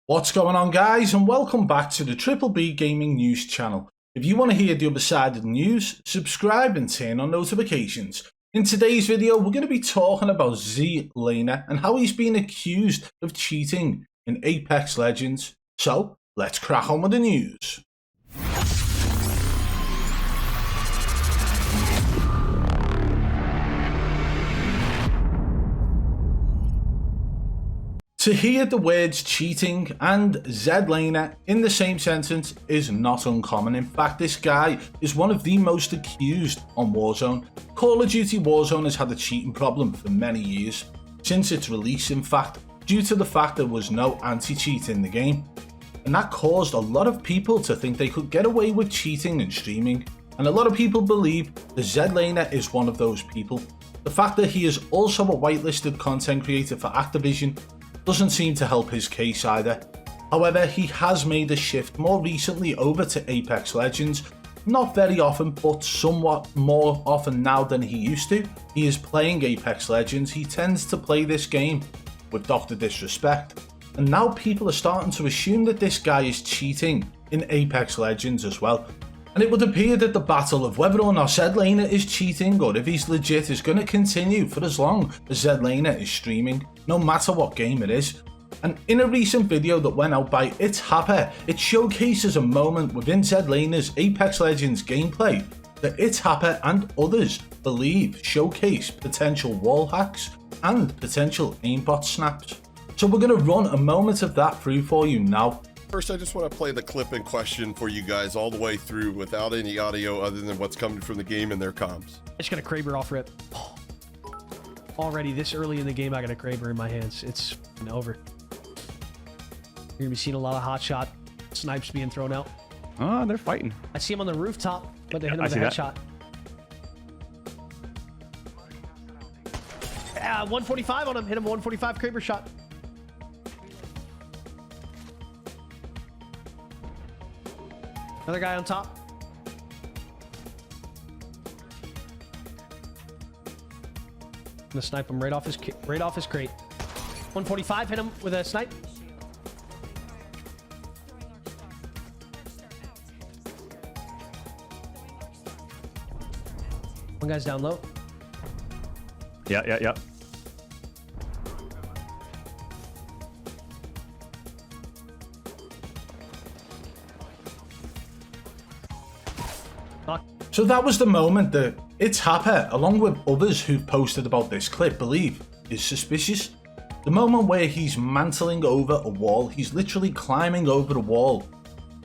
What's going on, guys, and welcome back to the BBB Gaming News channel. If you want to hear the other side of the news, subscribe and turn on notifications. In today's video, we're going to be talking about Zlaner and how he's been accused of cheating in Apex Legends. So, let's crack on with the news. To hear the words cheating and Zlaner in the same sentence is not uncommon. In fact, this guy is one of the most accused on Warzone. Call of Duty Warzone has had a cheating problem for many years, since its release in fact, due to the fact there was no anti-cheat in the game. And that caused a lot of people to think they could get away with cheating and streaming, and a lot of people believe that Zlaner is one of those people. The fact that he is also a whitelisted content creator for Activision doesn't seem to help his case either. However, he has made a shift more recently over to Apex Legends, not very often but somewhat more often now than he used to. He is playing Apex Legends, he tends to play this game with Dr. Disrespect, and now people are starting to assume that this guy is cheating in Apex Legends as well. And it would appear that the battle of whether or not Zlaner is cheating or if he's legit is going to continue for as long as Zlaner is streaming, no matter what game it is. And in a recent video that went out by itshapa, it showcases a moment within Zlaner's Apex Legends gameplay that itshapa and others believe showcase potential wall hacks and potential aimbot snaps. So we're going to run a moment of that through for you now. First, I just want to play the clip in question for you guys all the way through without any audio other than what's coming from the game and their comms. I just got a Kraber off rip. Already this early in the game, I got a Kraber in my hands. It's over. You're gonna be seeing a lot of hot shot snipes being thrown out. Oh, they're fighting. I see him on the rooftop, but they hit him with a headshot. Yeah, 145 on him. Hit him 145 Kraber shot. Another guy on top. I'm gonna snipe him right off his crate. 145 hit him with a snipe. One guy's down low. Yeah. So that was the moment that itshapa, along with others who've posted about this clip, believe is suspicious. The moment where he's mantling over a wall, he's literally climbing over the wall,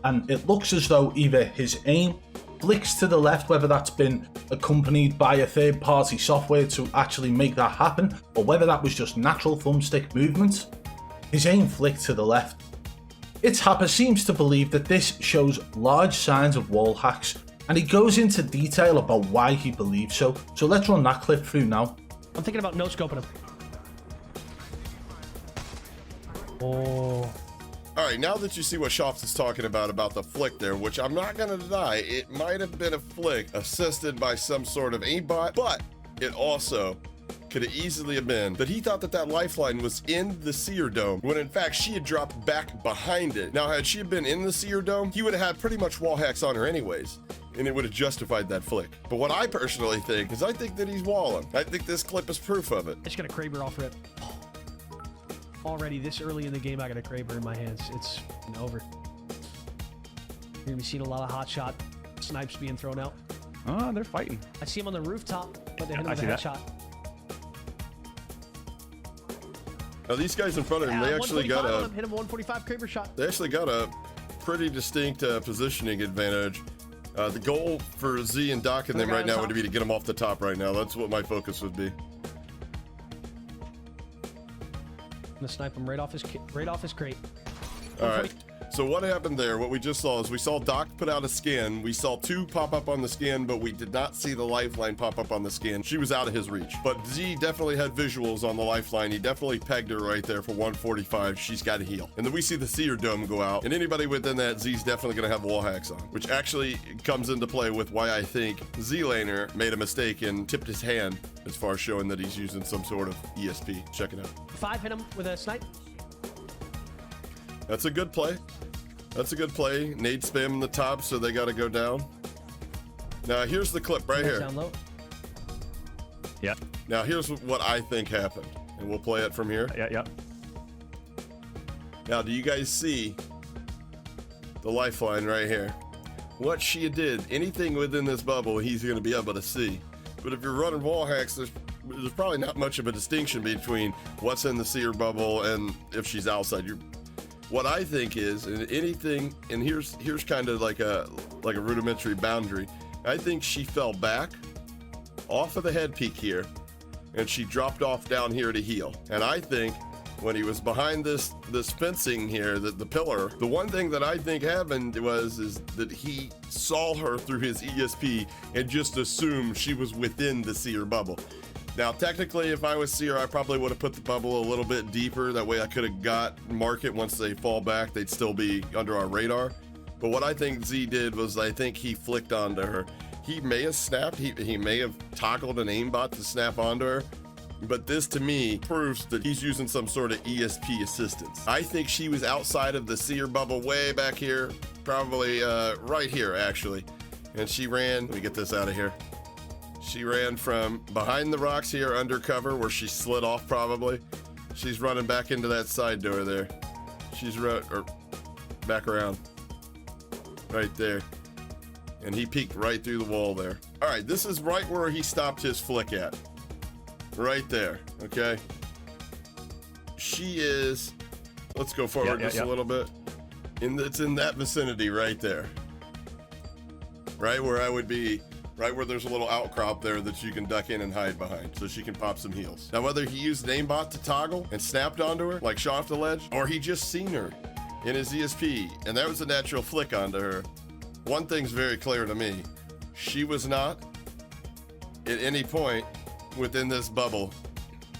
and it looks as though either his aim flicks to the left, whether that's been accompanied by a third-party software to actually make that happen, or whether that was just natural thumbstick movement. His aim flicked to the left. itshapa seems to believe that this shows large signs of wall hacks, and he goes into detail about why he believes so. So let's run that clip through now. I'm thinking about no-scoping him. Oh. All right, now that you see what Shops is talking about the flick there, which I'm not going to deny, it might have been a flick assisted by some sort of aimbot, but it also could have easily have been that he thought that lifeline was in the seer dome, when in fact she had dropped back behind it. Now, had she been in the seer dome, he would have had pretty much wall hacks on her anyways, and it would have justified that flick. But what I personally think is I think that he's walling. I think this clip is proof of it. I just got a Kraber off rip. Already this early in the game, I got a Kraber in my hands. It's over. You're gonna be seeing a lot of hot shot snipes being thrown out. Oh, they're fighting. I see him on the rooftop, but they hit him with a headshot. Now these guys in front of him, they actually got a hit him 145 Kraber shot. They actually got a pretty distinct positioning advantage. The goal for Z and Doc and them right now would be to get them off the top right now. That's what my focus would be. I'm gonna snipe him right off his crate. All right. So what happened there, what we just saw is we saw Doc put out a skin. We saw 2 pop up on the skin, but we did not see the lifeline pop up on the skin. She was out of his reach. But Z definitely had visuals on the lifeline. He definitely pegged her right there for 145. She's got to heal. And then we see the seer dome go out. And anybody within that, Z's definitely going to have wall hacks on, which actually comes into play with why I think Zlaner made a mistake and tipped his hand as far as showing that he's using some sort of ESP. Check it out. 5 hit him with a snipe. That's a good play. That's a good play. Nade spam in the top, so they got to go down. Now, here's the clip right here. Down low. Yeah. Now, here's what I think happened. And we'll play it from here. Yeah. Now, do you guys see the lifeline right here? What she did, anything within this bubble, he's going to be able to see. But if you're running wall hacks, there's probably not much of a distinction between what's in the seer bubble and if she's outside. What I think is, and anything, and here's kind of like a rudimentary boundary. I think she fell back off of the head peak here, and she dropped off down here to heal. And I think when he was behind this fencing here, the pillar, the one thing that I think happened is that he saw her through his ESP and just assumed she was within the seer bubble. Now, technically, if I was seer, I probably would have put the bubble a little bit deeper. That way I could have mark it once they fall back. They'd still be under our radar. But what I think Z did was I think he flicked onto her. He may have snapped. He may have toggled an aimbot to snap onto her. But this, to me, proves that he's using some sort of ESP assistance. I think she was outside of the seer bubble way back here, probably right here, actually. And she ran, let me get this out of here. She ran from behind the rocks here, under cover, where she slid off probably. She's running back into that side door there. She's back around. Right there. And he peeked right through the wall there. All right, this is right where he stopped his flick at. Right there, okay? She is, let's go forward just a little bit. It's in that vicinity right there. Right where I would be, right where there's a little outcrop there that you can duck in and hide behind so she can pop some heals. Now, whether he used an aimbot to toggle and snapped onto her, like shot off the ledge, or he just seen her in his ESP, and that was a natural flick onto her, one thing's very clear to me. She was not, at any point, within this bubble,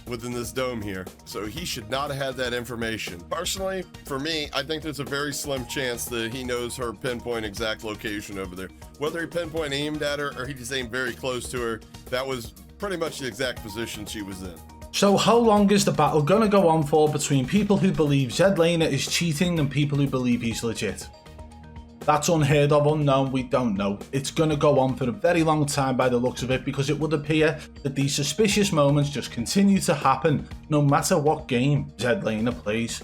within this dome here. So he should not have had that information. Personally, for me, I think there's a very slim chance that he knows her pinpoint exact location over there. Whether he pinpoint aimed at her or he just aimed very close to her, that was pretty much the exact position she was in. So how long is the battle going to go on for between people who believe Zlaner is cheating and people who believe he's legit? That's unheard of, unknown, we don't know. It's going to go on for a very long time by the looks of it, because it would appear that these suspicious moments just continue to happen no matter what game Zlaner plays.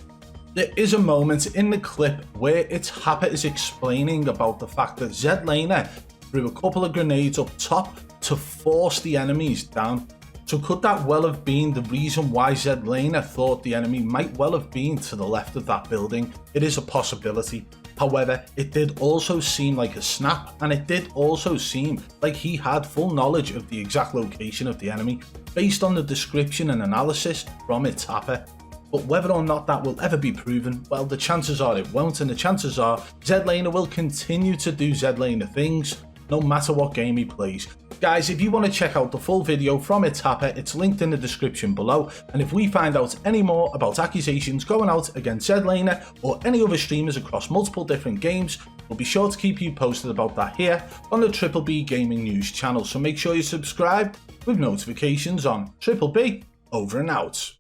There is a moment in the clip where itshapa is explaining about the fact that Zlaner threw a couple of grenades up top to force the enemies down. So could that well have been the reason why Zlaner thought the enemy might well have been to the left of that building? It is a possibility. However, it did also seem like a snap, and it did also seem like he had full knowledge of the exact location of the enemy based on the description and analysis from itshapa. But whether or not that will ever be proven, well, the chances are it won't, and the chances are Zlaner will continue to do Zlaner things no matter what game he plays. Guys, if you want to check out the full video from itshapa, it's linked in the description below. And if we find out any more about accusations going out against Zlaner or any other streamers across multiple different games, we'll be sure to keep you posted about that here on the BBB Gaming News channel. So make sure you subscribe with notifications on. BBB, over and out.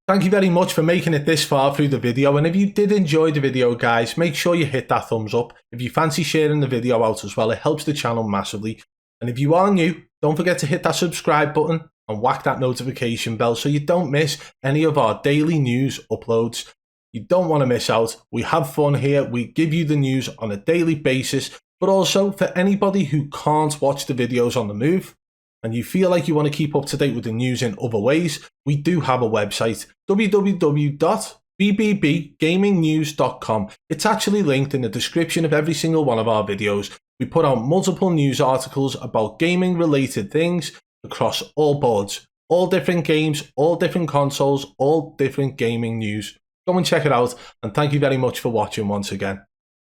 Thank you very much for making it this far through the video, and if you did enjoy the video, guys, make sure you hit that thumbs up. If you fancy sharing the video out as well, it helps the channel massively. And if you are new, don't forget to hit that subscribe button and whack that notification bell so you don't miss any of our daily news uploads. You don't want to miss out. We have fun here. We give you the news on a daily basis, but also for anybody who can't watch the videos on the move, and you feel like you want to keep up to date with the news in other ways, we do have a website, www.bbbgamingnews.com. It's actually linked in the description of every single one of our videos. We put out multiple news articles about gaming related things across all boards, all different games, all different consoles, all different gaming news. Go and check it out, and thank you very much for watching once again.